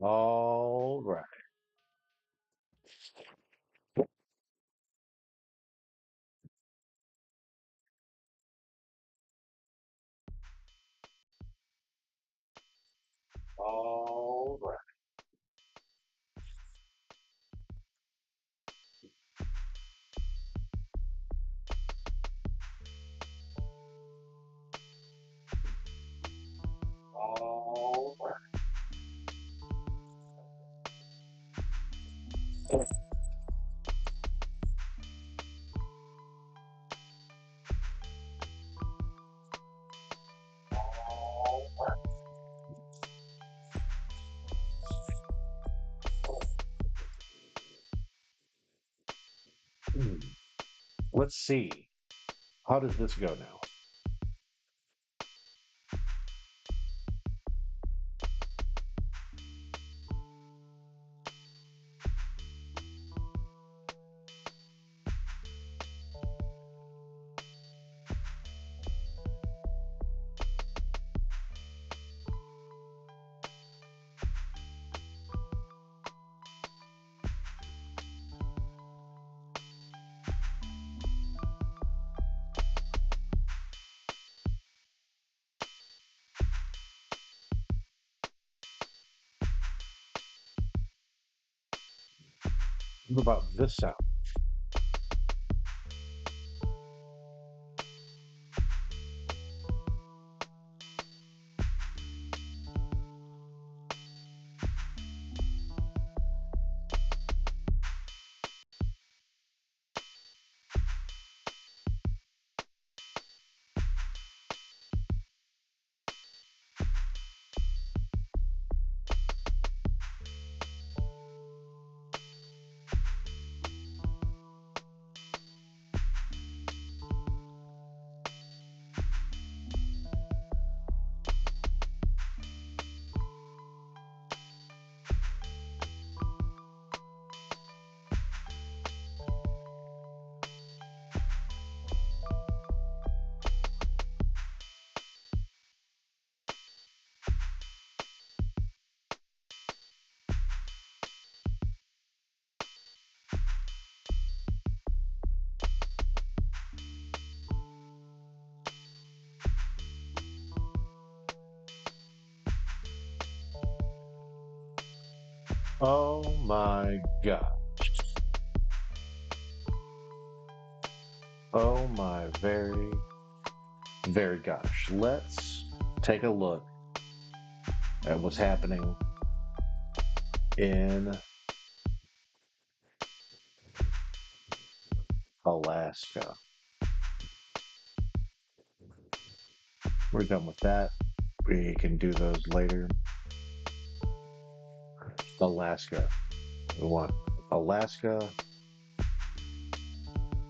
All right. All right. All right. Hmm. Let's see. How does this go now? What about this sound? Oh my God. Oh my very gosh. Let's take a look at what's happening in Alaska. We're done with that. We can do those later. Alaska. We want Alaska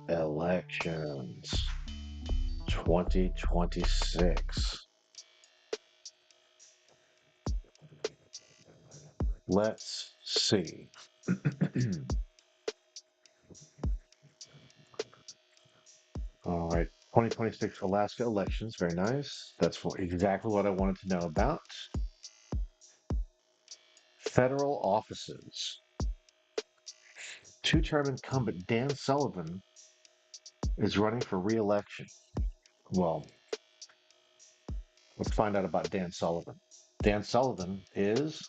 elections 2026. Let's see. All right. 2026 Alaska elections. Very nice. That's exactly what I wanted to know about. Federal offices. Two-term incumbent Dan Sullivan is running for re-election. Well, let's find out about Dan Sullivan. Dan Sullivan is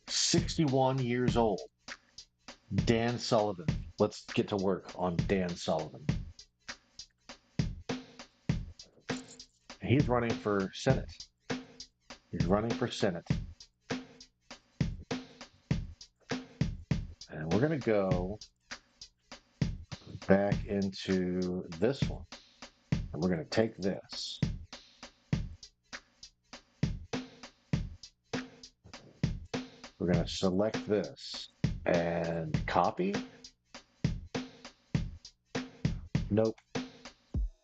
61 years old. Dan Sullivan. Let's get to work on Dan Sullivan. He's running for Senate. He's running for Senate. And we're going to go back into this one. And we're going to take this. We're going to select this and copy. Nope.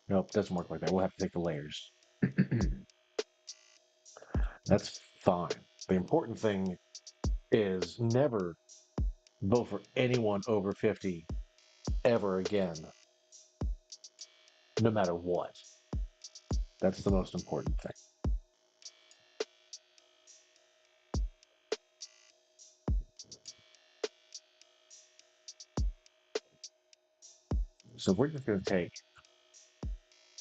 Nope. Doesn't work like that. We'll have to take the layers. That's fine. The important thing is never vote for anyone over 50 ever again, no matter what. That's the most important thing. So we're just going to take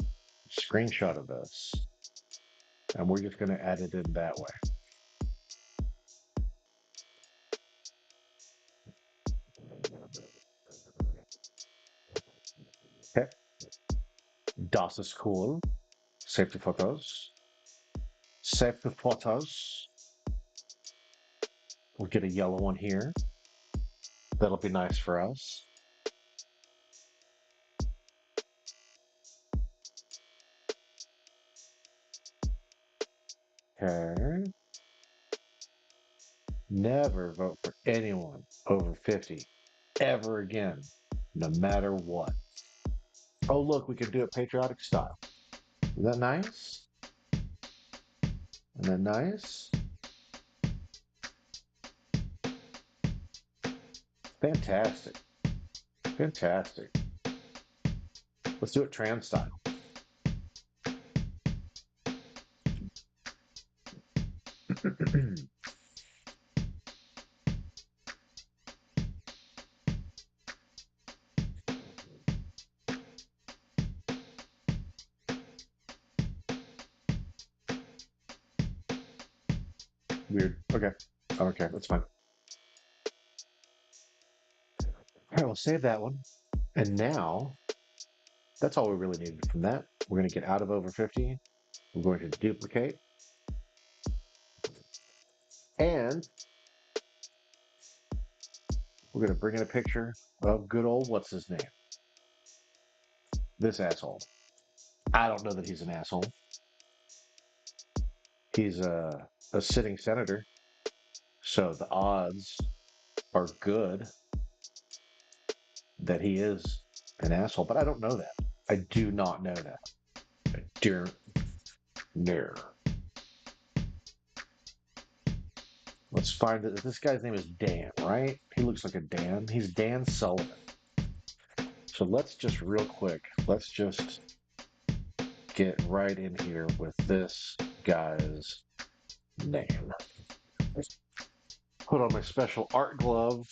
a screenshot of this, and we're just going to add it in that way. Okay. Das ist cool. Save the photos. Save the photos. We'll get a yellow one here. That'll be nice for us. Okay. Never vote for anyone over 50 ever again, no matter what. Oh, look, we can do it patriotic style. Is that nice? Isn't that nice? Fantastic. Fantastic. Let's do it trans style. Weird. Okay. Okay, that's fine. All right, we'll save that one. And now, that's all we really needed from that. We're going to get out of over 50. We're going to duplicate. And we're going to bring in a picture of good old, what's his name? This asshole. I don't know that he's an asshole. He's a sitting senator. So the odds are good that he is an asshole. But I don't know that. I do not know that. Dear. Let's find it. This guy's name is Dan, right? He looks like a Dan. He's Dan Sullivan. So let's just real quick, let's just get right in here with this guy's name. Put on my special art glove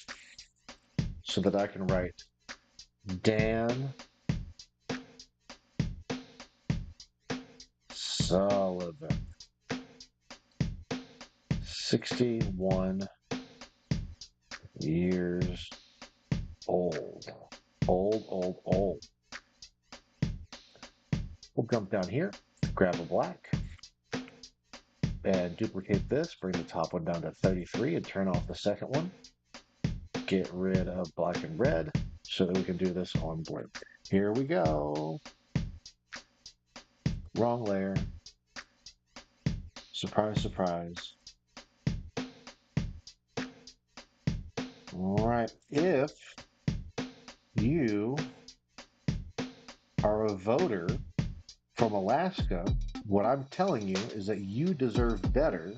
so that I can write Dan Sullivan. 61 years old. Old. We'll jump down here, grab a black, and duplicate this, bring the top one down to 33 and turn off the second one. Get rid of black and red so that we can do this on blue. Here we go. Wrong layer. Surprise, surprise. All right. If you are a voter from Alaska, what I'm telling you is that you deserve better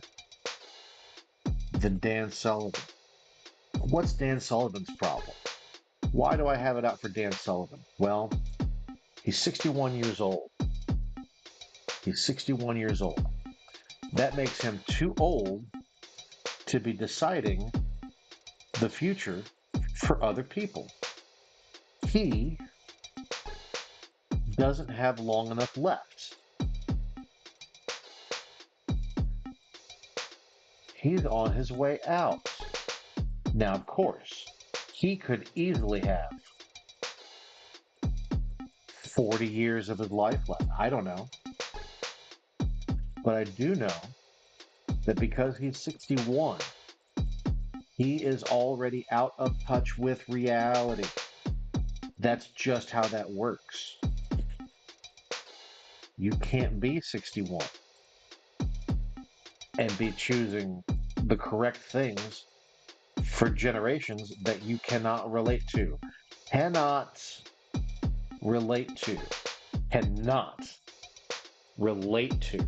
than Dan Sullivan. What's Dan Sullivan's problem? Why do I have it out for Dan Sullivan? Well, he's 61 years old. He's 61 years old. That makes him too old to be deciding the future for other people. He doesn't have long enough left. He's on his way out. Now, of course, he could easily have 40 years of his life left. I don't know. But I do know that because he's 61, he is already out of touch with reality. That's just how that works. You can't be 61 and be choosing the correct things for generations that you cannot relate to. Cannot relate to. Cannot relate to.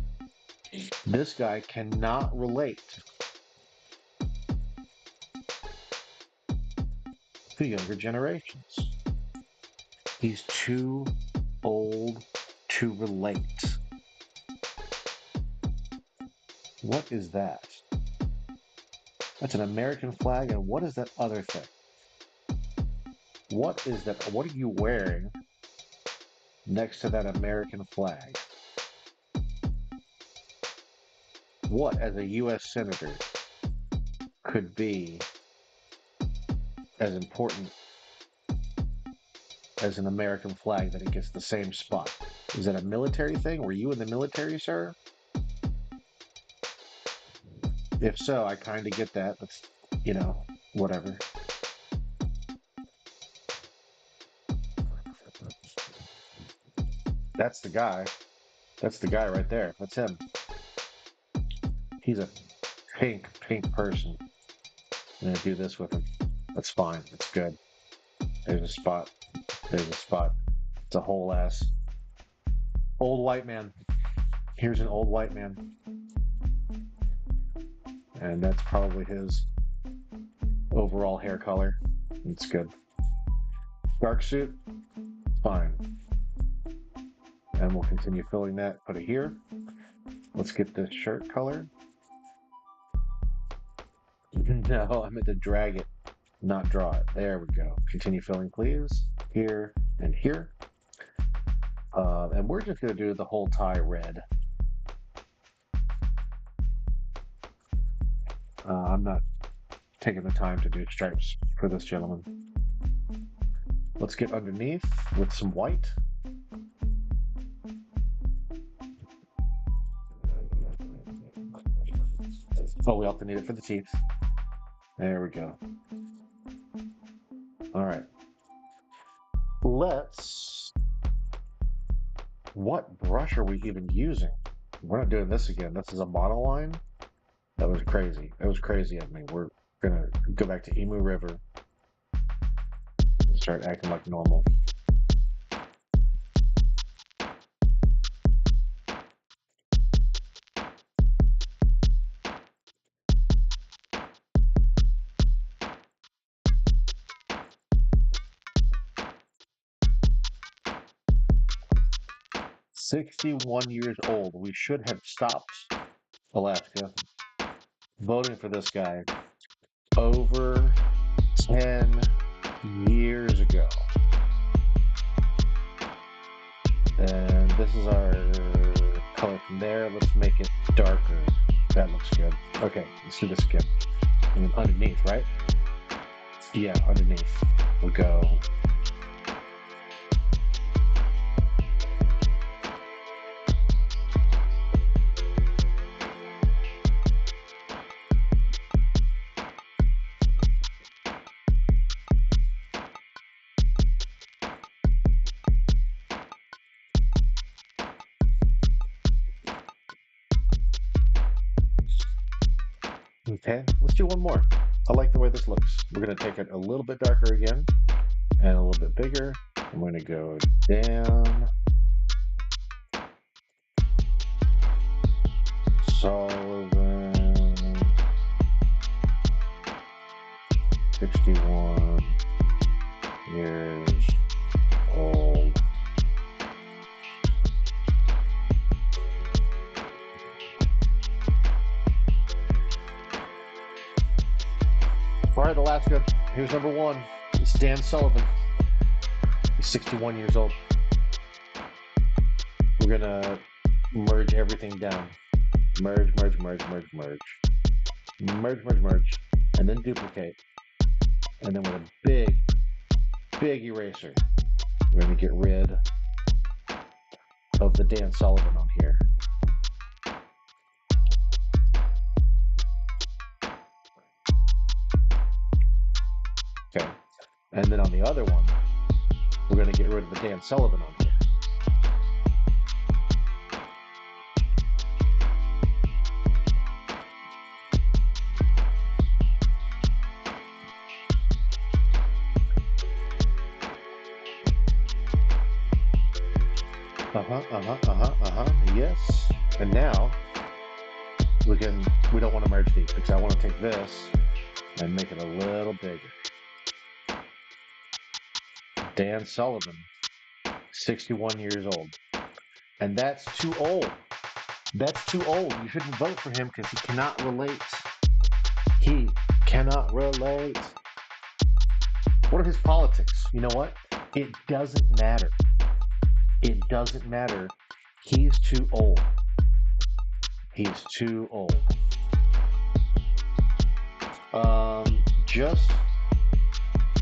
This guy cannot relate to younger generations. He's too old to relate. What is that? That's an American flag, and what is that other thing? What is that? What are you wearing next to that American flag. What, as a U.S. Senator, could be as important as an American flag that it gets the same spot? Is that a military thing? Were you in the military, sir? If so, I kind of get that. That's, whatever. That's the guy. That's the guy right there. That's him. He's a pink person. I'm gonna do this with him. That's fine. That's good. There's a spot. There's a spot. It's a whole ass old white man. Here's an old white man. And that's probably his overall hair color. It's good. Dark suit, fine. And we'll continue filling that. Put it here. Let's get this shirt color. No, I meant to drag it, not draw it. There we go. Continue filling, please. Here and here. And we're just going to do the whole tie red. I'm not taking the time to do stripes for this gentleman. Let's get underneath with some white. Oh, we also need it for the teeth. There we go. All right. What brush are we even using? We're not doing this again. This is a monoline. That was crazy. That was crazy of me. We're gonna go back to Emu River and start acting like normal. "61 years old. We should have stopped Alaska voting for this guy over 10 years ago." And this is our color from there. Let's make it darker. That looks good. Okay, let's do this again. And then underneath, right? Yeah, underneath. We'll go. Okay, let's do one more. I like the way this looks. We're going to take it a little bit darker again and a little bit bigger. I'm going to go down. Sullivan. 61 years old. All right, Alaska, here's number one. It's Dan Sullivan. He's 61 years old. We're gonna merge everything down. Merge, merge, merge, merge, merge. Merge, merge, merge. And then duplicate. And then with a big, big eraser, we're gonna get rid of the Dan Sullivan on here. Okay. And then on the other one, we're going to get rid of the Dan Sullivan on here. Yes. And now we don't want to merge these because I want to take this and make it a little bigger. Dan Sullivan, 61 years old. And that's too old. That's too old. You shouldn't vote for him because he cannot relate. He cannot relate. What are his politics? You know what? It doesn't matter. It doesn't matter. He's too old. He's too old. Just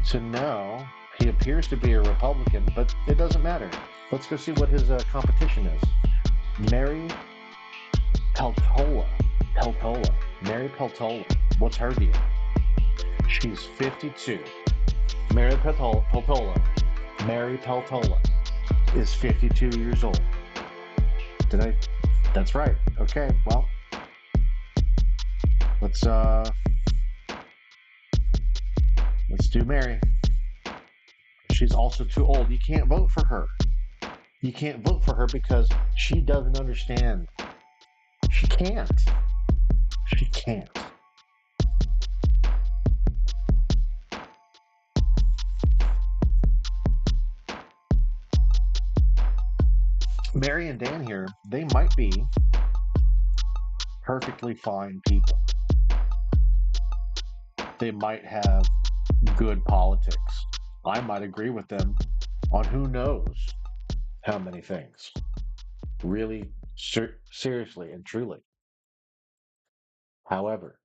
to know, he appears to be a Republican, but it doesn't matter. Let's go see what his competition is. Mary Peltola. Peltola. Mary Peltola. What's her deal? She's 52. Mary Peltola. Mary Peltola is 52 years old. Did I? That's right. Okay. Well, let's do Mary. She's also too old. You can't vote for her. You can't vote for her because she doesn't understand. She can't. She can't. Mary and Dan here, they might be perfectly fine people. They might have good politics. I might agree with them on who knows how many things. Really, seriously and truly. However,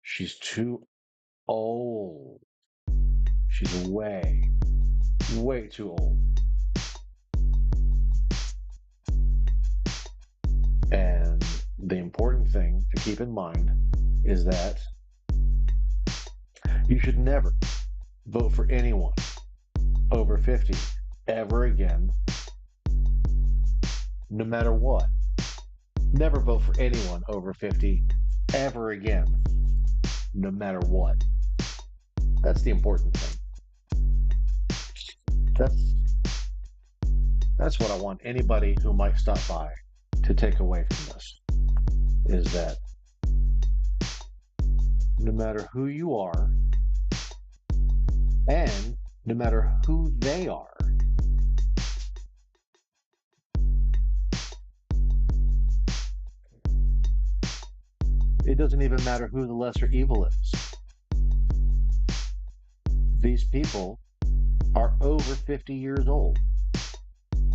she's too old. She's way too old. And the important thing to keep in mind is that you should never vote for anyone over 50 ever again, no matter what. Never vote for anyone over 50 ever again, no matter what. That's the important thing. That's what I want anybody who might stop by to take away from this, is that no matter who you are and no matter who they are, it doesn't even matter who the lesser evil is. These people are over 50 years old.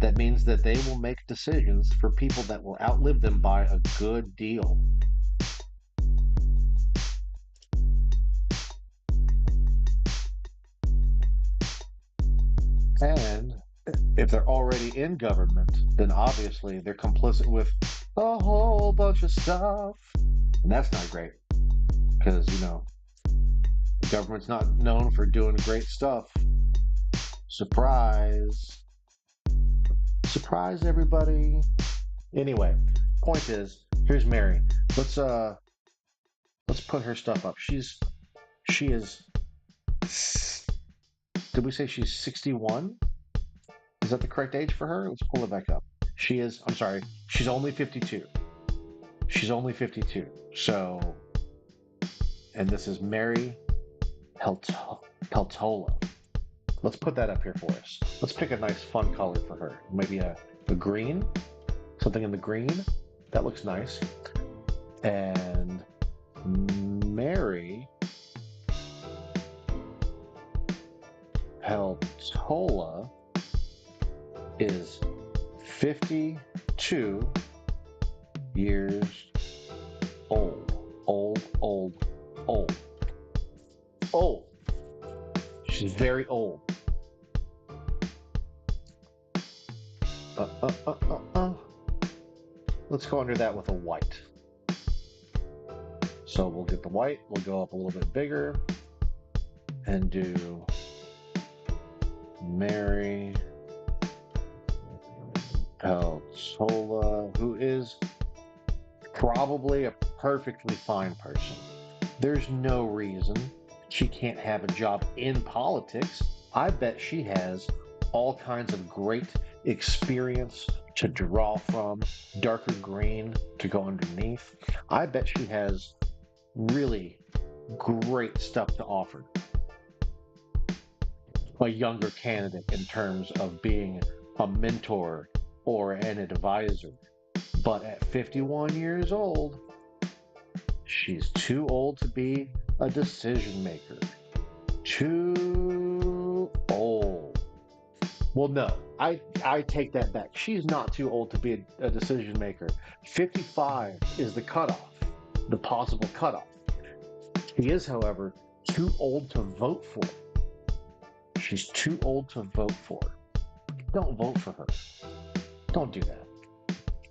That means that they will make decisions for people that will outlive them by a good deal. And if they're already in government, then obviously they're complicit with a whole bunch of stuff. And that's not great because, the government's not known for doing great stuff. Surprise. Surprise, everybody. Anyway, point is, here's Mary. Let's put her stuff up. She is, did we say she's 61? Is that the correct age for her? Let's pull it back up. I'm sorry, she's only 52. She's only 52. So, and this is Mary Peltola. Let's put that up here for us. Let's pick a nice fun color for her. Maybe a green, something in the green. That looks nice. And Mary Peltola is 52 years old. Old. She's very old. Let's go under that with a white. So we'll get the white, we'll go up a little bit bigger and do Mary Peltola, who is probably a perfectly fine person. There's no reason she can't have a job in politics. I bet she has all kinds of great experience to draw from, darker green to go underneath. I bet she has really great stuff to offer. A younger candidate in terms of being a mentor or an advisor. But at 51 years old, she's too old to be a decision maker. Too old. Well, no, I take that back. She's not too old to be a decision maker. 55 is the cutoff, the possible cutoff. She is, however, too old to vote for. She's too old to vote for. Don't vote for her. Don't do that.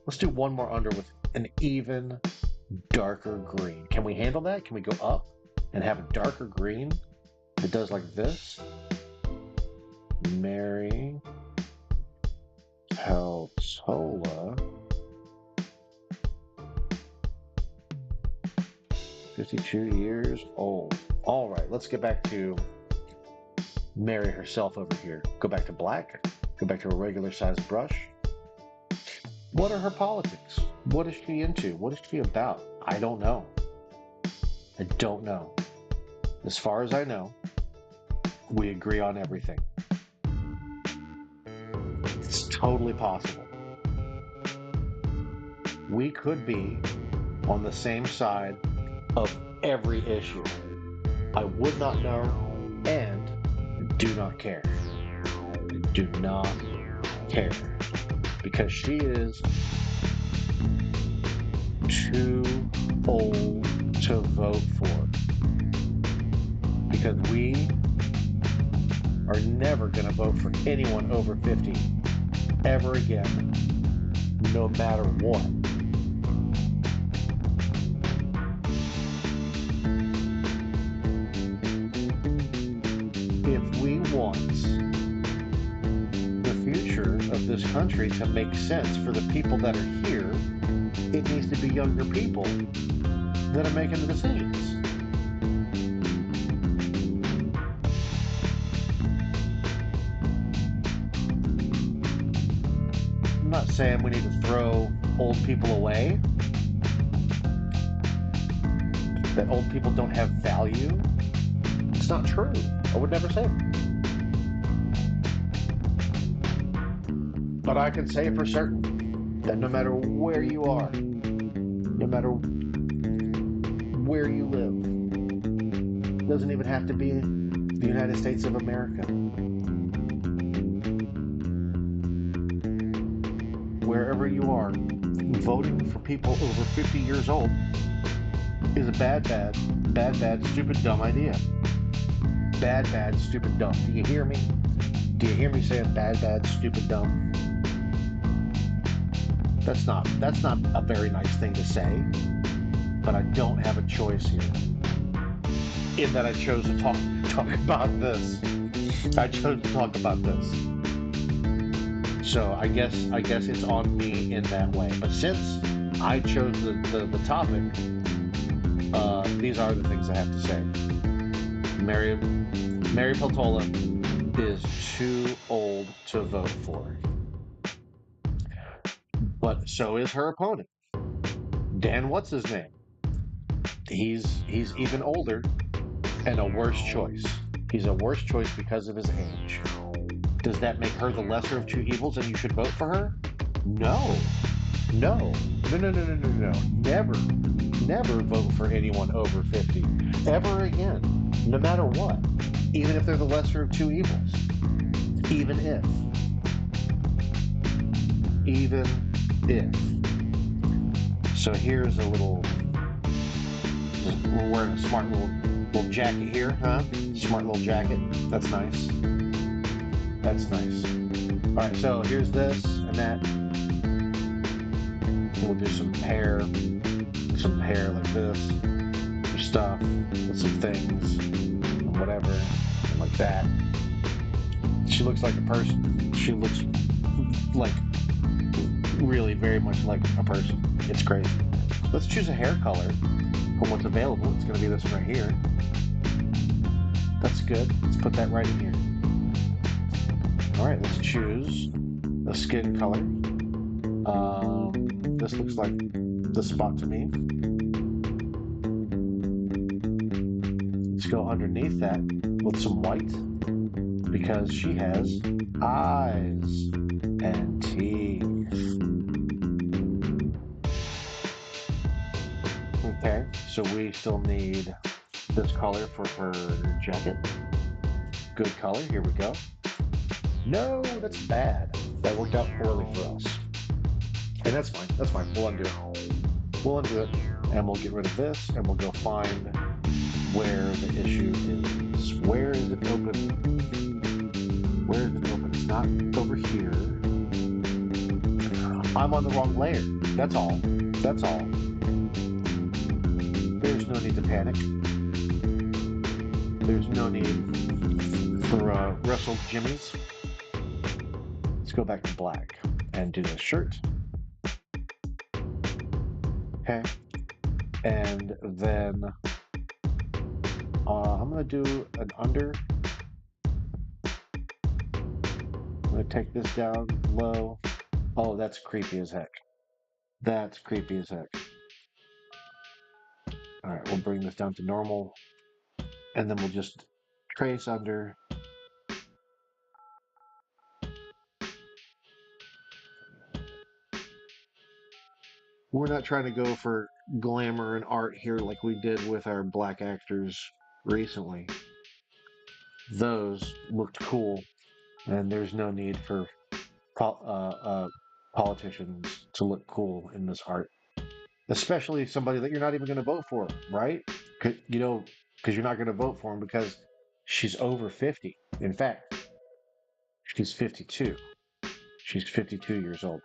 Let's do one more under with an even darker green. Can we handle that? Can we go up and have a darker green that does like this? Mary Peltola, 52 years old. All right, let's get back to Mary herself over here. Go back to black. Go back to a regular sized brush. What are her politics? What is she into? What is she about? I don't know. I don't know. As far as I know, we agree on everything. It's totally possible. We could be on the same side of every issue. I would not know and do not care. Do not care. Because she is too old to vote for. Because we are never going to vote for anyone over 50 ever again, no matter what. If we want the future of this country to make sense for the people that are here, it needs to be younger people that are making the decisions. I'm not saying we need to throw old people away, that old people don't have value. It's not true. I would never say it. But I can say for certain that no matter where you are, no matter where you live, it doesn't even have to be the United States of America. Wherever you are, voting for people over 50 years old is a bad, stupid, dumb idea. Bad, stupid, dumb. Do you hear me? Do you hear me saying bad, stupid, dumb? That's not a very nice thing to say, but I don't have a choice here. In that I chose to talk about this. I chose to talk about this. So I guess it's on me in that way. But since I chose the topic, these are the things I have to say. Mary Peltola is too old to vote for. But so is her opponent. Dan, what's his name? He's even older and a worse choice. He's a worse choice because of his age. Does that make her the lesser of two evils and you should vote for her? No. Never vote for anyone over 50. Ever again. No matter what. Even if they're the lesser of two evils. Even if. So here's a little, we're wearing a smart little jacket here, huh? Smart little jacket. That's nice. That's nice. All right, so here's this and that. We'll do some hair like this, some stuff, with some things, whatever, like that. She looks like a person. She looks like really very much like a person. It's crazy. Let's choose a hair color from what's available. It's going to be this one right here. That's good. Let's put that right in here. All right, let's choose a skin color. This looks like the spot to me. Let's go underneath that with some white because she has eyes and teeth. Okay, so we still need this color for her jacket. Good color, here we go. No, that's bad. That worked out poorly for us. And that's fine. That's fine. We'll undo it. We'll undo it. And we'll get rid of this. And we'll go find where the issue is. Where is it open? Where is it open? It's not over here. I'm on the wrong layer. That's all. That's all. There's no need to panic. There's no need for Russell Jimmys. Let's go back to black and do the shirt. Okay. And then I'm going to do an under. I'm going to take this down low. Oh, that's creepy as heck. That's creepy as heck. All right, we'll bring this down to normal. And then we'll just trace under. We're not trying to go for glamour and art here like we did with our black actors recently. Those looked cool, and there's no need for politicians to look cool in this art, especially somebody that you're not even going to vote for, right? You know, because you're not going to vote for him because she's over 50. In fact, she's 52. She's 52 years old.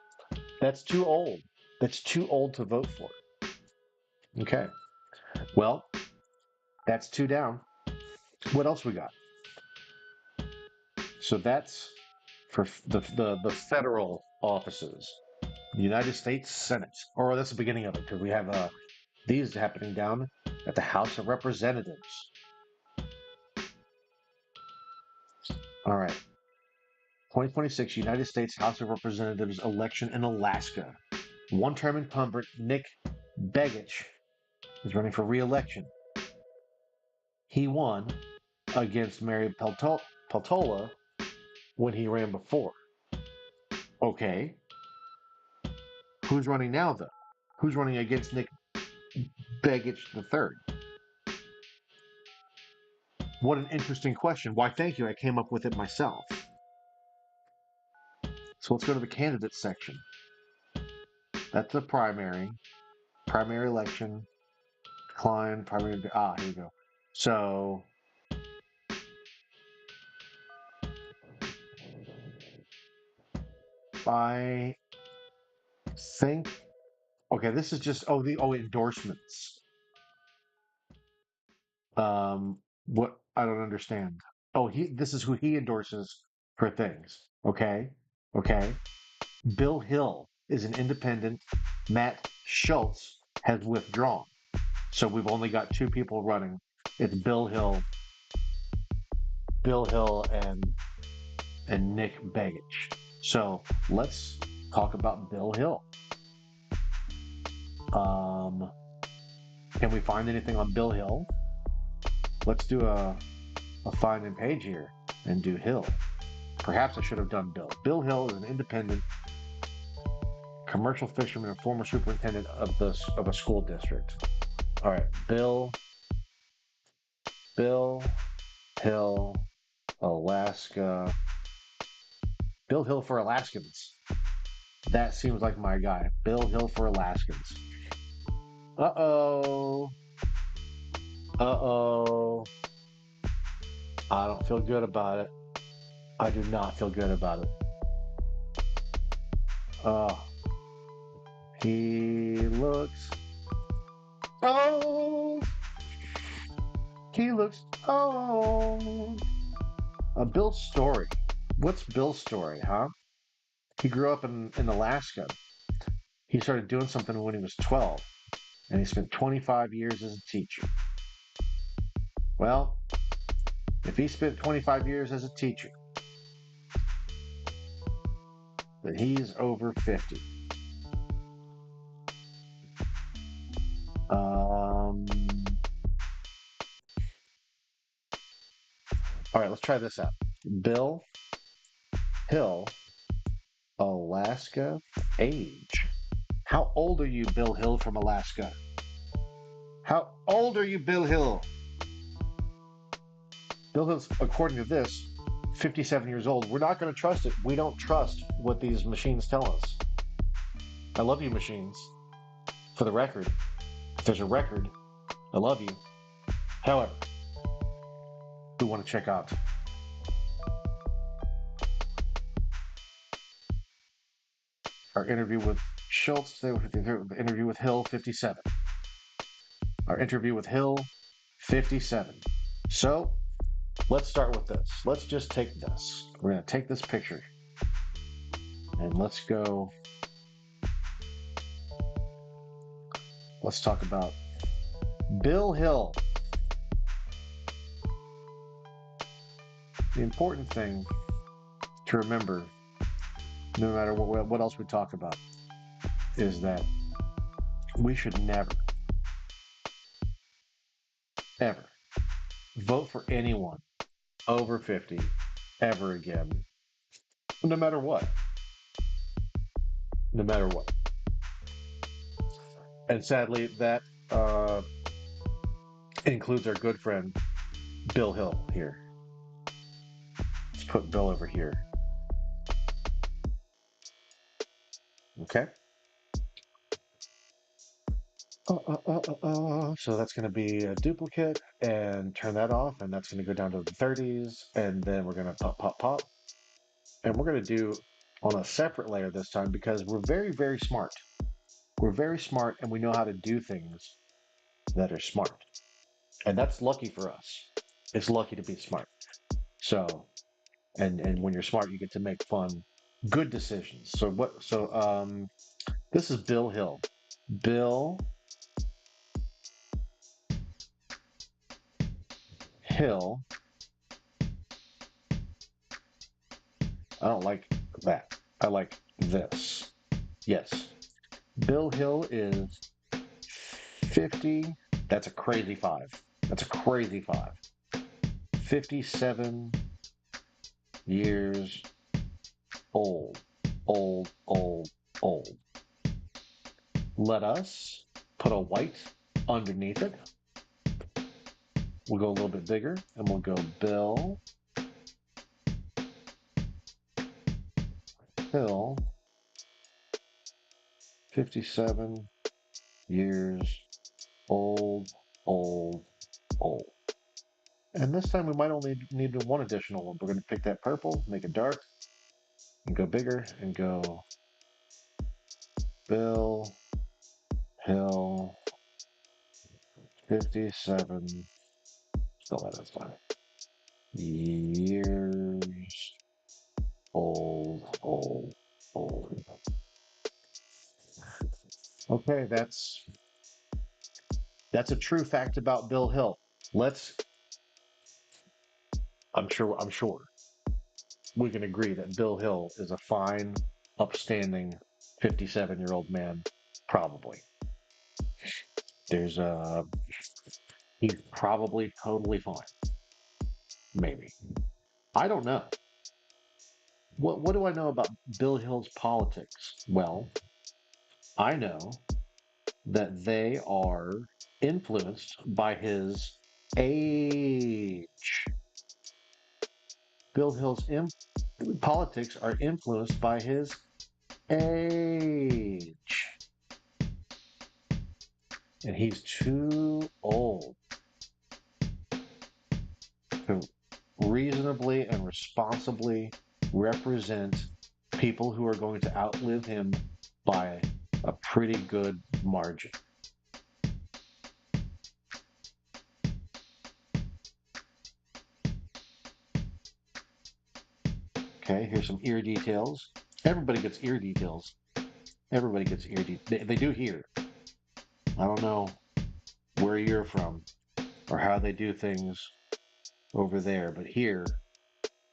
That's too old. That's too old to vote for. Okay. Well, that's two down. What else we got? So that's for the federal offices, the United States Senate, or that's the beginning of it because we have these happening down at the House of Representatives. All right, 2026 United States House of Representatives election in Alaska. One-term incumbent Nick Begich is running for re-election. He won against Mary Peltola when he ran before. Okay. Who's running now, though? Who's running against Nick Begich III? What an interesting question. Why, thank you. I came up with it myself. So let's go to the candidates section. That's the primary election, decline, primary. Here we go. So I think, okay, this is just, endorsements. What, I don't understand. Oh, this is who he endorses for things. Okay. Okay. Bill Hill is an independent. Matt Schultz has withdrawn. So we've only got two people running. It's Bill Hill and Nick Begich. So let's talk about Bill Hill. Can we find anything on Bill Hill? Let's do a find and page here and do Hill. Perhaps I should have done Bill. Bill Hill is an independent commercial fisherman and former superintendent of a school district. All right, Bill Hill, Alaska. Bill Hill for Alaskans. That seems like my guy. Bill Hill for Alaskans. Uh-oh. Uh-oh. I don't feel good about it. I do not feel good about it. He looks old. He looks old. Bill's story. What's Bill's story, huh? He grew up in Alaska. He started doing something when he was 12, and he spent 25 years as a teacher. Well, if he spent 25 years as a teacher, then he's over 50. All right, let's try this out. Bill Hill, Alaska, age. How old are you, Bill Hill from Alaska? How old are you, Bill Hill? Bill Hill's, according to this, 57 years old. We're not going to trust it. We don't trust what these machines tell us. I love you, machines. For the record, if there's a record, I love you. However, we want to check out our interview with Schultz, the interview with Hill 57. Our interview with Hill 57. So let's start with this. Let's just take this. We're going to take this picture and let's go. Let's talk about Bill Hill. The important thing to remember, no matter what else we talk about, is that we should never, ever vote for anyone over 50 ever again, no matter what. No matter what. And sadly, that includes our good friend Bill Hill here. Let's put Bill over here. Okay. So that's going to be a duplicate and turn that off, and that's going to go down to the 30s, and then we're going to pop, pop, pop. And we're going to do on a separate layer this time because we're very, very smart. We're very smart and we know how to do things that are smart. And that's lucky for us. It's lucky to be smart. So, and when you're smart, you get to make fun, good decisions. This is Bill Hill. Bill Hill. I don't like that. I like this. Yes. Bill Hill is 50. That's a crazy five. That's a crazy five. 57 years old. Old, old, old. Let us put a white underneath it. We'll go a little bit bigger and we'll go Bill Hill, 57 years old, old, old. And this time we might only need one additional one. We're going to pick that purple, make it dark, and go bigger and go Bill Hill, 57, still that is fine. Years old, old, old. Okay, that's a true fact about Bill Hill. Let's I'm sure we can agree that Bill Hill is a fine, upstanding 57-year-old man. Probably. There's a He's probably totally fine. Maybe. I don't know. What do I know about Bill Hill's politics? Well, I know that they are influenced by his age. Bill Hill's politics are influenced by his age. And he's too old to reasonably and responsibly represent people who are going to outlive him by a pretty good margin. Okay, here's some ear details. Everybody gets ear details. Everybody gets ear details. They do here. I don't know where you're from or how they do things over there, but here,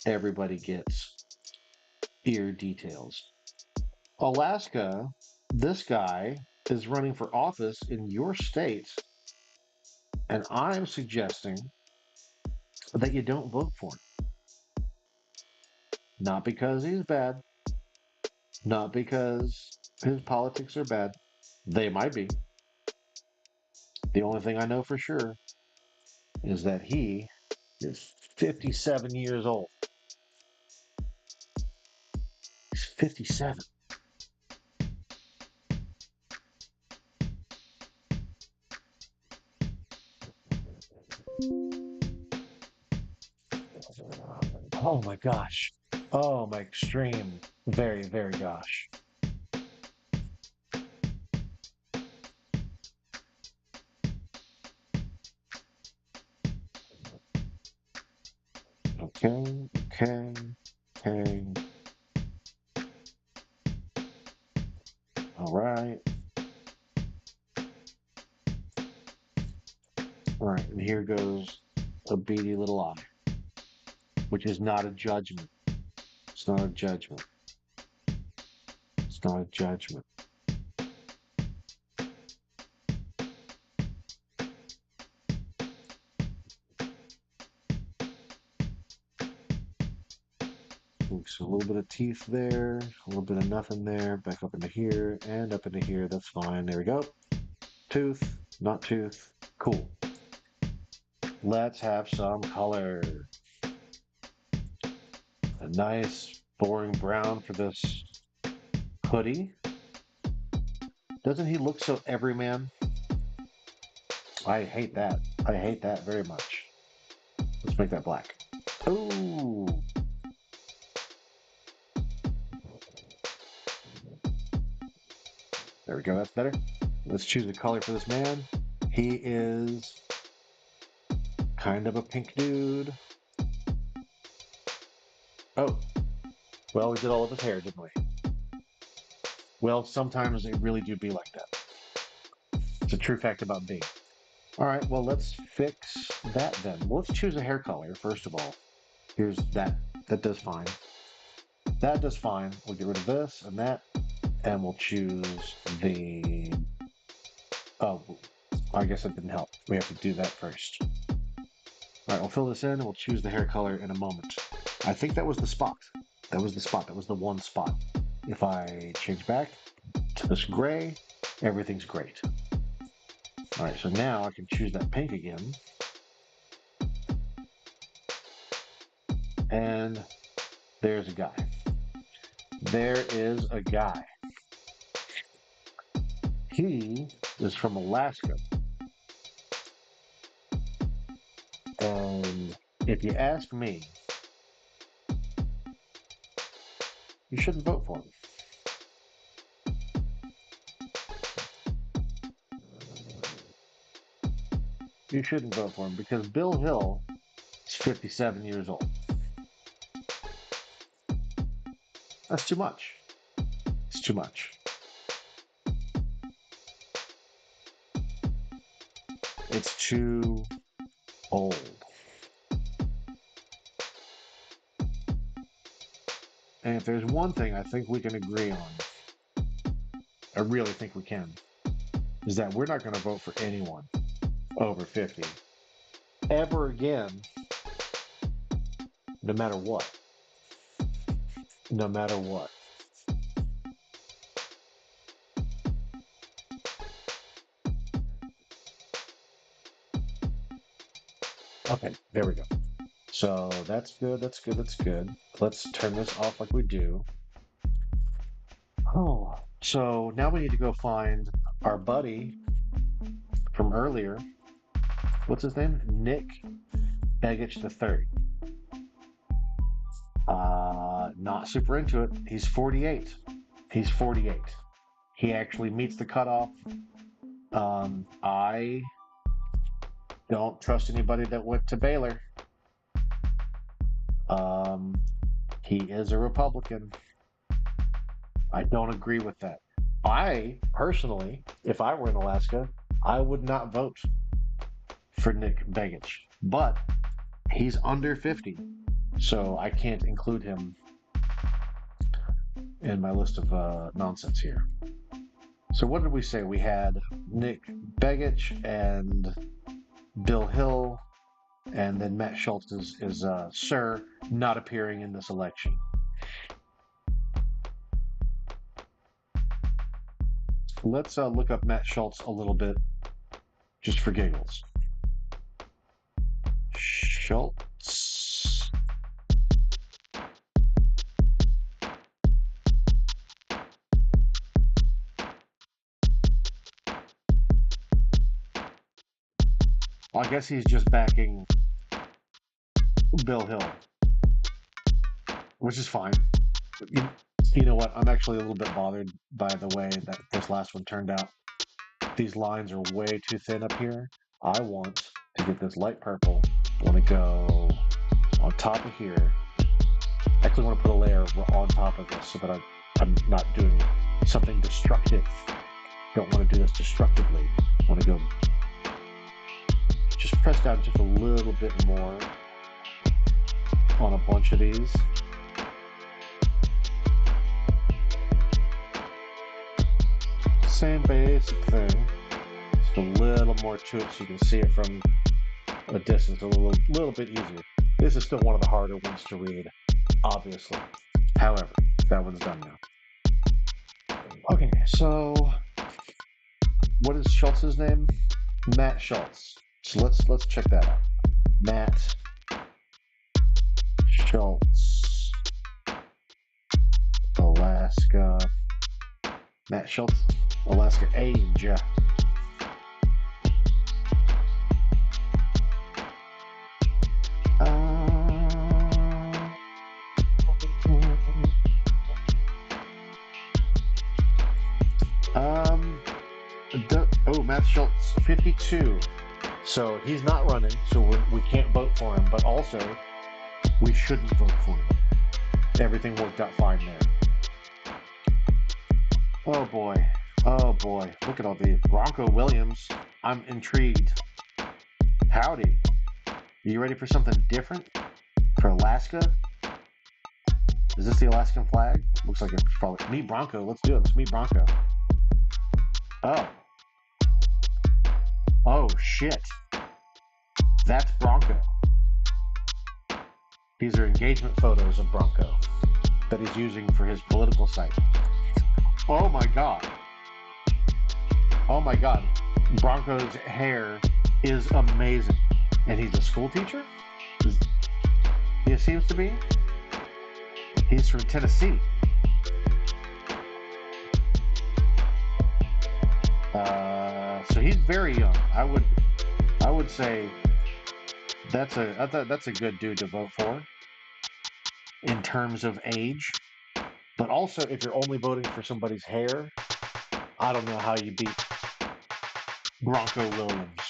everybody gets ear details. Alaska, this guy is running for office in your state, and I'm suggesting that you don't vote for him. Not because he's bad, not because his politics are bad. They might be. The only thing I know for sure is that he is 57 years old. 57. Oh my gosh. Oh my extreme. Very, very gosh. Okay, okay, okay. All right. All right, and here goes a beady little eye, which is not a judgment. It's not a judgment. It's not a judgment. So a little bit of teeth there, a little bit of nothing there, back up into here and up into here. That's fine. There we go. Tooth, not tooth. Cool. Let's have some color. A nice boring brown for this hoodie. Doesn't he look so everyman? I hate that. I hate that very much. Let's make that black. Ooh. There we go. That's better. Let's choose a color for this man. He is kind of a pink dude. Oh, well, we did all of his hair, didn't we? Well, sometimes they really do be like that. It's a true fact about me. All right, well, let's fix that then. Well, let's choose a hair color, first of all. Here's that. That does fine. That does fine. We'll get rid of this and that, and we'll choose the... Oh, I guess that didn't help. We have to do that first. All right, we'll fill this in, and we'll choose the hair color in a moment. I think that was the spot. That was the spot. That was the one spot. If I change back to this gray, everything's great. All right, so now I can choose that pink again. And there's a guy. There is a guy. He is from Alaska. And if you ask me, you shouldn't vote for him. You shouldn't vote for him because Bill Hill is 57 years old. That's too much. It's too much. It's too old. And if there's one thing I think we can agree on, I really think we can, is that we're not going to vote for anyone over 50 ever again, no matter what. No matter what. Okay, there we go. So that's good, that's good, that's good. Let's turn this off like we do. Oh, so now we need to go find our buddy from earlier. What's his name? Nick Begich III. Not super into it. He's 48. He's 48. He actually meets the cutoff. I don't trust anybody that went to Baylor. He is a Republican. I don't agree with that. I personally, if I were in Alaska, I would not vote for Nick Begich, but he's under 50, so I can't include him in my list of nonsense here. So what did we say? We had Nick Begich and Bill Hill, and then Matt Schultz is Sir not appearing in this election. Let's look up Matt Schultz a little bit, just for giggles. Schultz. I guess he's just backing Bill Hill, which is fine. You, you know what? I'm actually a little bit bothered by the way that this last one turned out. These lines are way too thin up here. I want to get this light purple. I want to go on top of here. I actually want to put a layer on top of this so that I'm not doing something destructive. Don't want to do this destructively. I want to go just press down just a little bit more on a bunch of these. Same basic thing, just a little more to it so you can see it from a distance a little bit easier. This is still one of the harder ones to read, obviously. However, that one's done now. Okay, so what is Schultz's name? Matt Schultz. So let's check that out. Matt Schultz, Alaska. Matt Schultz, Alaska age. Matt Schultz, 52. So he's not running, so we can't vote for him. But also, we shouldn't vote for him. Everything worked out fine there. Oh boy. Oh boy. Look at all these. Bronco Williams. I'm intrigued. Howdy. Are you ready for something different? For Alaska? Is this the Alaskan flag? Looks like it's probably. Meet Bronco. Let's do it. Let's meet Bronco. Oh. Oh, shit. That's Bronco. These are engagement photos of Bronco that he's using for his political site. Oh my God. Oh my God. Bronco's hair is amazing. And he's a school teacher? He seems to be. He's from Tennessee. So he's very young. I would say that's a good dude to vote for in terms of age. But also, if you're only voting for somebody's hair, I don't know how you beat Bronco Williams.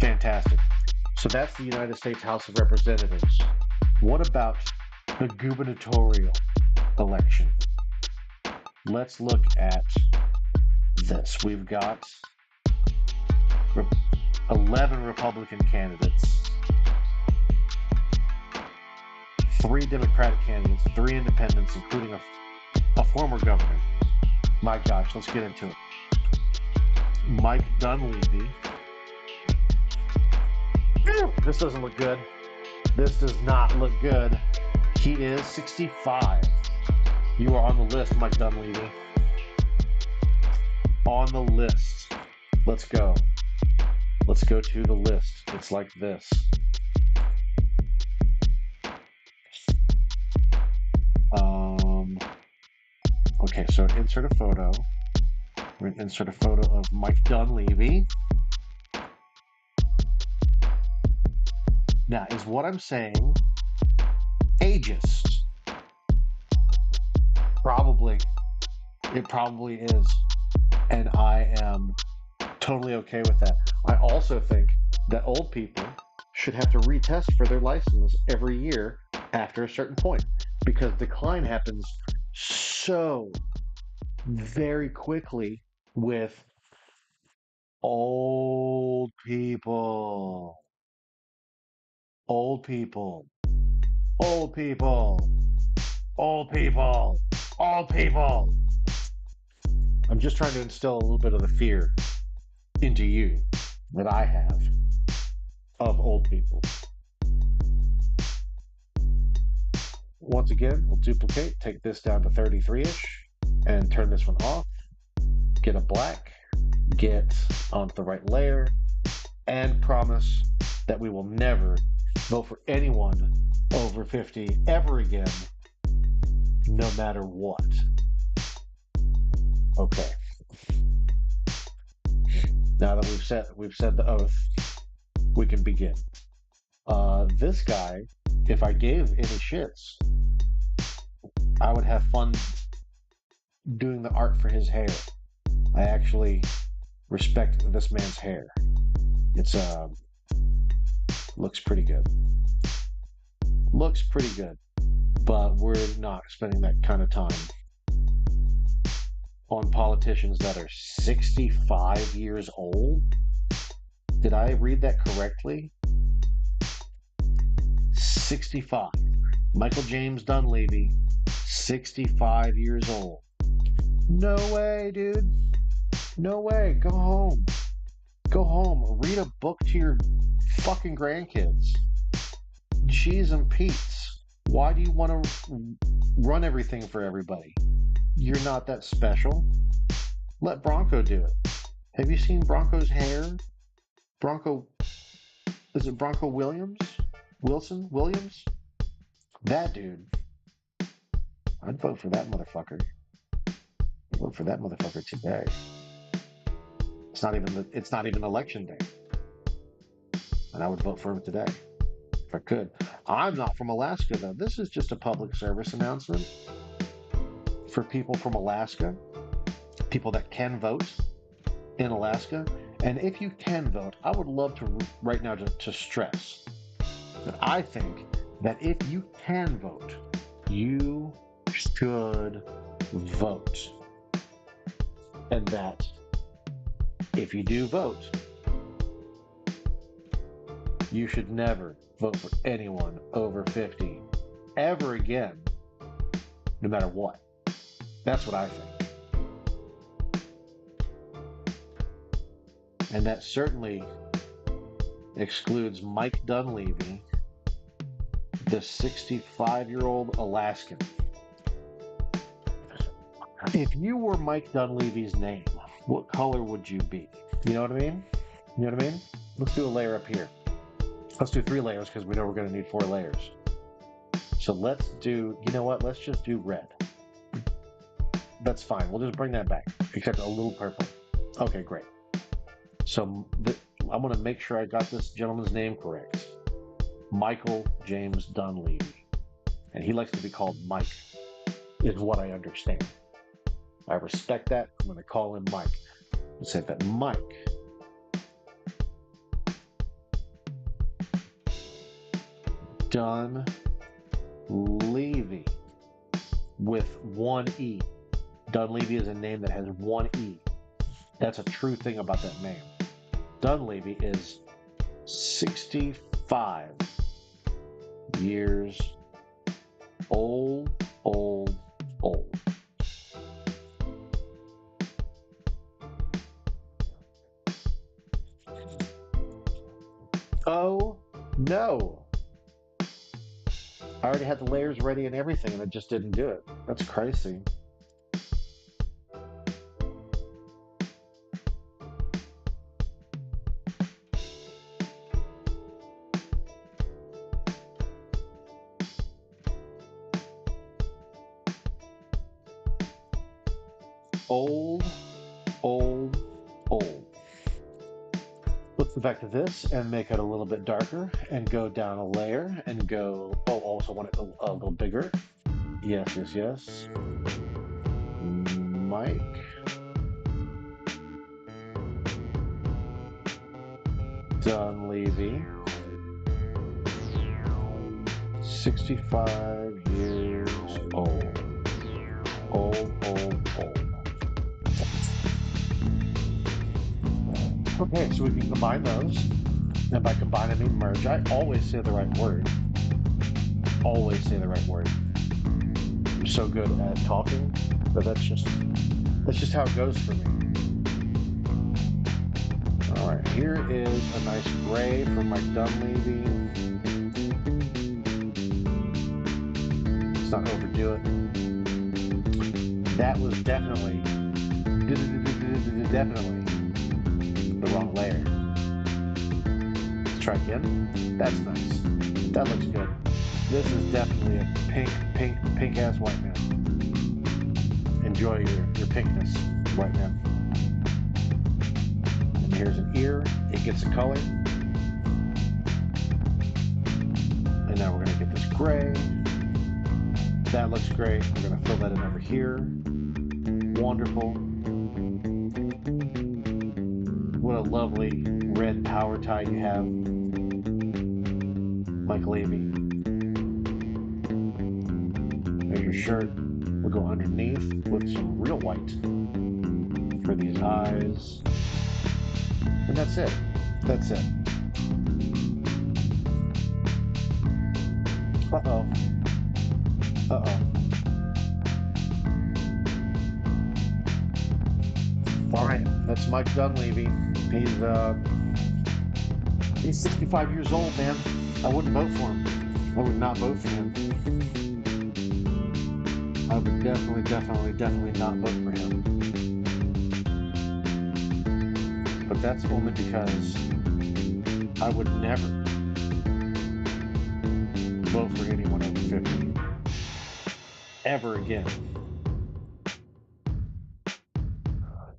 Fantastic. So that's the United States House of Representatives. What about the gubernatorial election? Let's look at this. We've got 11 Republican candidates, 3 Democratic candidates, 3 independents, including a former governor. My gosh, let's get into it. Mike Dunleavy. This doesn't look good. This does not look good. He is 65. You are on the list, Mike Dunleavy. On the list. Let's go. Let's go to the list. It's like this. Okay, so insert a photo. We're going to insert a photo of Mike Dunleavy. Now, is what I'm saying ageist? Probably. It probably is. And I am totally okay with that. I also think that old people should have to retest for their license every year after a certain point because decline happens so very quickly with old people. Old people. Old people. Old people. Old people. I'm just trying to instill a little bit of the fear into you that I have of old people. Once again, we'll duplicate, take this down to 33-ish, and turn this one off. Get a black, get onto the right layer, and promise that we will never vote for anyone over 50 ever again, no matter what. Okay. Now that we've said the oath, we can begin. This guy, if I gave any shits, I would have fun doing the art for his hair. I actually respect this man's hair. It's looks pretty good. Looks pretty good. But we're not spending that kind of time on politicians that are 65 years old. Did I read that correctly? 65. Michael James Dunleavy, 65 years old. No way, dude. No way. Go home. Go home. Read a book to your fucking grandkids. Cheese and Pete's. Why do you want to run everything for everybody? You're not that special. Let Bronco do it. Have you seen Bronco's hair? Bronco, is it Bronco Williams? Williams? That dude. I'd vote for that motherfucker. I'd vote for that motherfucker today. It's not even election day. And I would vote for him today. If I could. I'm not from Alaska though. This is just a public service announcement for people from Alaska, people that can vote in Alaska. And if you can vote, I would love to right now to stress that I think that if you can vote, you should vote. And that if you do vote, you should never vote for anyone over 50 ever again, no matter what. That's what I think. And that certainly excludes Mike Dunleavy, the 65-year-old Alaskan. If you were Mike Dunleavy's name, what color would you be? You know what I mean? You know what I mean? Let's do a layer up here. Let's do 3 layers because we know we're going to need 4 layers. So let's do, you know what? Let's just do red. That's fine. We'll just bring that back, except a little purple. Okay, great. So I'm going to make sure I got this gentleman's name correct. Michael James Dunleavy. And he likes to be called Mike, is what I understand. I respect that. I'm going to call him Mike. Let's say that Mike Dunleavy with 1 E. Dunleavy is a name that has 1 E. That's a true thing about that name. Dunleavy is 65 years old. Oh no. I already had the layers ready and everything, and I just didn't do it. That's crazy. Old. Let's go back to this and make it a little bit darker and go down a layer and go, oh, also want it a little bigger. Yes. Mike. Dunleavy. 65 years old. Old. Okay, so we can combine those. And by combine, I mean merge. I always say the right word. Always say the right word. I'm so good at talking, but that's just how it goes for me. All right, here is a nice gray from Mike Dunleavy. Let's not overdo it. That was definitely the wrong layer. Let's try again. That's nice. That looks good. This is definitely a pink ass white man. Enjoy your pinkness, white man. And here's an ear. It gets a color. And now we're going to get this gray. That looks great. We're going to fill that in over here. Wonderful. What a lovely red power tie you have, Mike Levy. There's your shirt. We'll go underneath with some real white for these eyes. And that's it. That's it. Uh-oh. Uh-oh. All right, that's Mike Dunleavy. He's 65 years old, man. I wouldn't vote for him. I would not vote for him. I would definitely not vote for him. But that's only because I would never vote for anyone over 50. Ever again.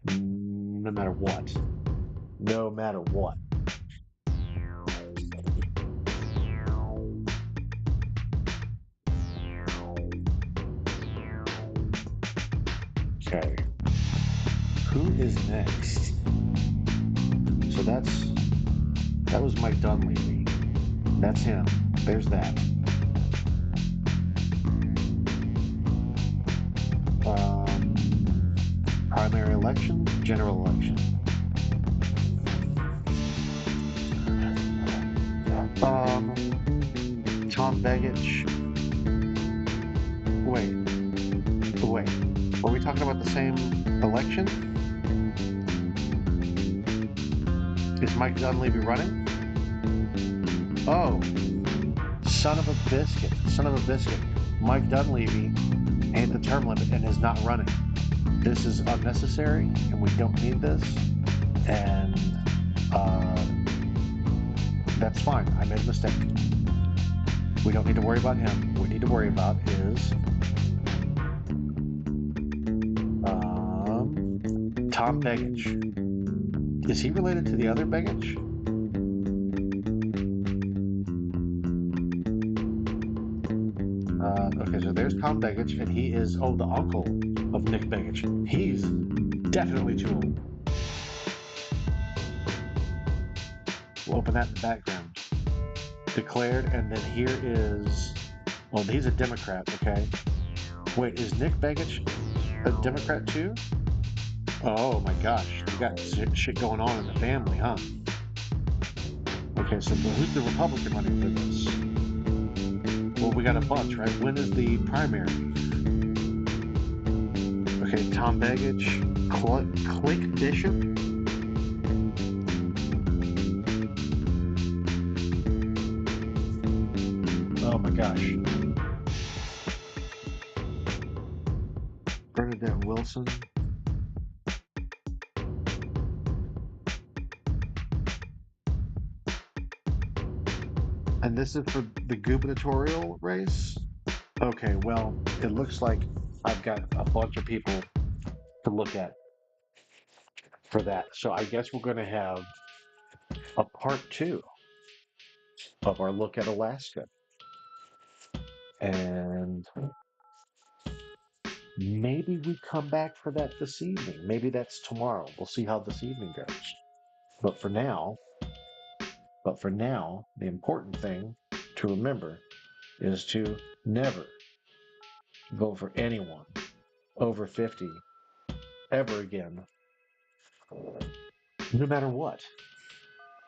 No matter what. No matter what. Okay. Who is next? So that was Mike Dunleavy. That's him. There's that. Primary election, general election. Tom Begich. Wait. Were we talking about the same election? Is Mike Dunleavy running? Oh, son of a biscuit. Mike Dunleavy ain't the term limit and is not running. This is unnecessary and we don't need this. And that's fine. I made a mistake. We don't need to worry about him. What we need to worry about is Tom Begich. Is he related to the other Begich? Okay, so there's Tom Begich, and he is, the uncle of Nick Begich. He's definitely too old. We'll open that in the background. Declared, and then here is, he's a Democrat, okay? Wait, is Nick Begich a Democrat too? Oh my gosh, you got shit going on in the family, huh? Okay, so who's the Republican running for this? Well, we got a bunch, right? When is the primary? Okay, Tom Begich, Click Bishop. Oh my gosh. Bernadette Wilson. And this is for the gubernatorial race? Okay, well, it looks like I've got a bunch of people to look at for that. So I guess we're going to have a part 2 of our look at Alaska. And maybe we come back for that this evening. Maybe that's tomorrow. We'll see how this evening goes. But for now, the important thing to remember is to never vote for anyone over 50 ever again, no matter what.